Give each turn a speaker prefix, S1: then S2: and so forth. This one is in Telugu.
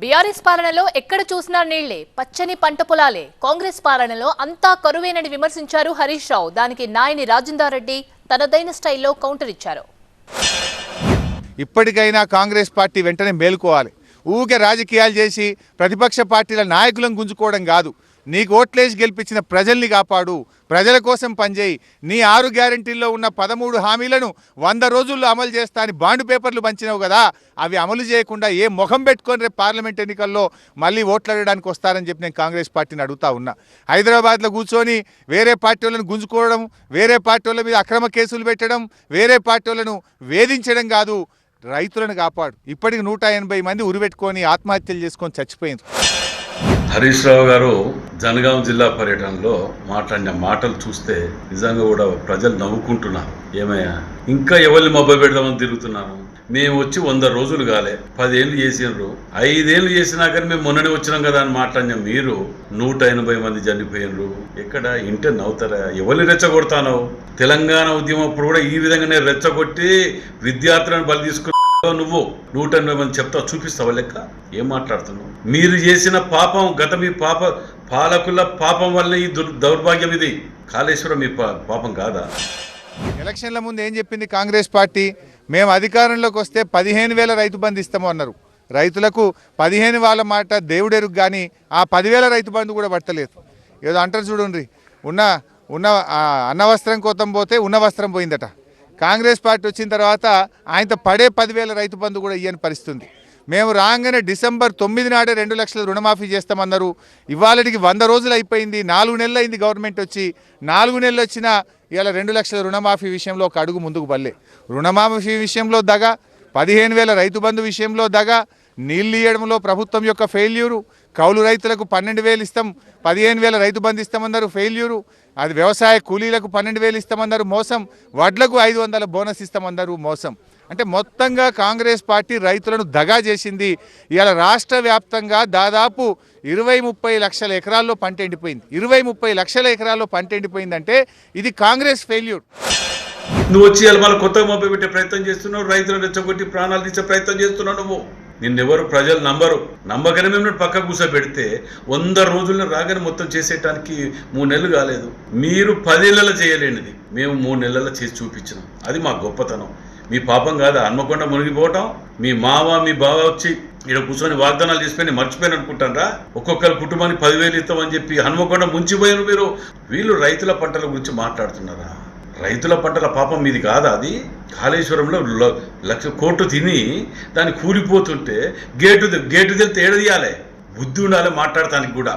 S1: బీఆర్ఎస్ పాలనలో ఎక్కడ చూసినా నీళ్లే, పచ్చని పంట పొలాలే. కాంగ్రెస్ పాలనలో అంతా కరువేనని విమర్శించారు హరీష్ రావు. దానికి నాయని రాజేందర్ రెడ్డి తనదైన స్టైల్లో కౌంటర్ ఇచ్చారు.
S2: ఇప్పటికైనా కాంగ్రెస్ పార్టీ వెంటనే మేలుకోవాలి. ఊకే రాజకీయాలు చేసి ప్రతిపక్ష పార్టీల నాయకులను గుంజుకోవడం కాదు. నీకు ఓట్లేసి గెలిపించిన ప్రజల్ని కాపాడు, ప్రజల కోసం పనిచేయి. నీ 6 గ్యారంటీల్లో ఉన్న 13 హామీలను 100 రోజుల్లో అమలు చేస్తా అని బాండ్ పేపర్లు పంచినావు కదా, అవి అమలు చేయకుండా ఏ ముఖం పెట్టుకొని రేపు పార్లమెంట్ ఎన్నికల్లో మళ్ళీ ఓట్లాడడానికి వస్తారని చెప్పి నేను కాంగ్రెస్ పార్టీని అడుగుతా ఉన్నా. హైదరాబాద్లో కూర్చొని వేరే పార్టీ వాళ్ళను గుంజుకోవడం, వేరే పార్టీ వాళ్ళ మీద అక్రమ కేసులు పెట్టడం, వేరే పార్టీ వాళ్ళను వేధించడం కాదు, రైతులను కాపాడు. ఇప్పటికి 180 మంది ఉరిపెట్టుకొని ఆత్మహత్యలు చేసుకొని చచ్చిపోయింది.
S3: హరీష్ రావు గారు జనగాం జిల్లా పర్యటనలో మాట్లాడిన మాటలు చూస్తే నిజంగా కూడా ప్రజలు నవ్వుకుంటున్నారు. ఏమయ్యా, ఇంకా ఎవరిని మబ్బ పెడదామని తిరుగుతున్నాను? మేము వచ్చి 100 రోజులు కాలే, 10 ఏళ్ళు చేసినారు, 5 ఏళ్ళు చేసినా కానీ మేము మొన్ననే వచ్చినాం కదా అని మాట్లాడిన మీరు 180 మంది చనిపోయినరు. ఎక్కడ ఇంటే నవ్వుతారా? ఎవరిని రెచ్చగొడతాను? తెలంగాణ ఉద్యమం అప్పుడు కూడా ఈ విధంగానే రెచ్చగొట్టి విద్యార్థులను బలి తీసుకుని నువ్వు 180 మంది చెప్తావు, చూపిస్తావా లెక్క? ఏం మాట్లాడుతున్నావు? మీరు చేసిన పాపం, గత మీ పాలకుల పాపం వల్ల ఈ దౌర్భాగ్యం. ఇది కాళేశ్వరం మీ పాపం కాదా?
S2: ఎలక్షన్ల ముందు ఏం చెప్పింది కాంగ్రెస్ పార్టీ? మేము అధికారంలోకి వస్తే 15,000 రైతు బంధు ఇస్తాము అన్నారు. రైతులకు 15 వాళ్ళ మాట దేవుడెరుగు, కానీ ఆ 10,000 రైతు బంధు కూడా పట్టలేదు. ఏదో అంటారు చూడండి, ఉన్న అన్న వస్త్రం కోతం పోతే ఉన్న వస్త్రం పోయిందట. కాంగ్రెస్ పార్టీ వచ్చిన తర్వాత ఆయనతో పడే 10,000 రైతు బంధు కూడా ఇయ్యని పరిస్థితుంది. మేము రాగానే డిసెంబర్ 9 నాడే 2 లక్షల రుణమాఫీ చేస్తామన్నారు. ఇవాళకి 100 రోజులు అయిపోయింది, 4 నెలలు అయింది గవర్నమెంట్ వచ్చి. 4 నెలలు వచ్చినా ఇలా 2 లక్షల రుణమాఫీ విషయంలో ఒక అడుగు ముందుకు బల్లే. రుణమాఫీ విషయంలో దగా, 15,000 రైతు బంధు విషయంలో దగా, నీళ్ళు ఇవ్వడంలో ప్రభుత్వం యొక్క ఫెయిల్యూరు, కౌలు రైతులకు 12,000 ఇస్తాం, 15,000 రైతు బంధు ఇస్తామన్నారు, ఫెయిల్యూరు. అది వ్యవసాయ కూలీలకు 12,000 ఇస్తామన్నారు, మోసం. వడ్లకు 500 బోనస్ ఇస్తామన్నారు, మోసం. అంటే మొత్తంగా కాంగ్రెస్ పార్టీ రైతులను దగా చేసింది. ఇవాళ రాష్ట్ర వ్యాప్తంగా దాదాపు 20-30 లక్షల ఎకరాల్లో పంట ఎండిపోయింది. 20-30 లక్షల ఎకరాల్లో పంట ఎండిపోయిందంటే ఇది కాంగ్రెస్ ఫెయిల్యూర్.
S3: నువ్వు వచ్చి మళ్ళీ కొత్తగా మొబ్బ పెట్టే ప్రయత్నం చేస్తున్నావు, రైతులను రెచ్చగొట్టి ప్రాణాలు తీసే ప్రయత్నం చేస్తున్నావు. నువ్వు నిన్నెవరు ప్రజలు నమ్మకనే మేము పక్క కూర్చోబెడితే 100 రోజులను రాగానే మొత్తం చేసేయటానికి 3 నెలలు కాలేదు. మీరు 10 నెలలు చేయలేనిది మేము 3 నెలల్లో చేసి చూపించినాం. అది మా గొప్పతనం. మీ పాపం కాదా హన్మకొండ మునిగిపోవటం? మీ మావ మీ బావ వచ్చి ఇక్కడ కూర్చొని వాగ్దానాలు చేసిపోయి మర్చిపోయిన అనుకుంటారా? ఒక్కొక్కరి కుటుంబానికి 10,000 ఇస్తామని చెప్పి హన్మకొండ ముంచిపోయారు మీరు. వీళ్ళు రైతుల పంటల గురించి మాట్లాడుతున్నారా? రైతుల పంటల పాపం మీది కాదా? అది కాళేశ్వరంలో 1,00,000 కోట్లు తిని దాన్ని కూలిపోతుంటే గేటు తెలితే ఏడదీయాలి, బుద్ధి ఉండాలి మాట్లాడటానికి కూడా.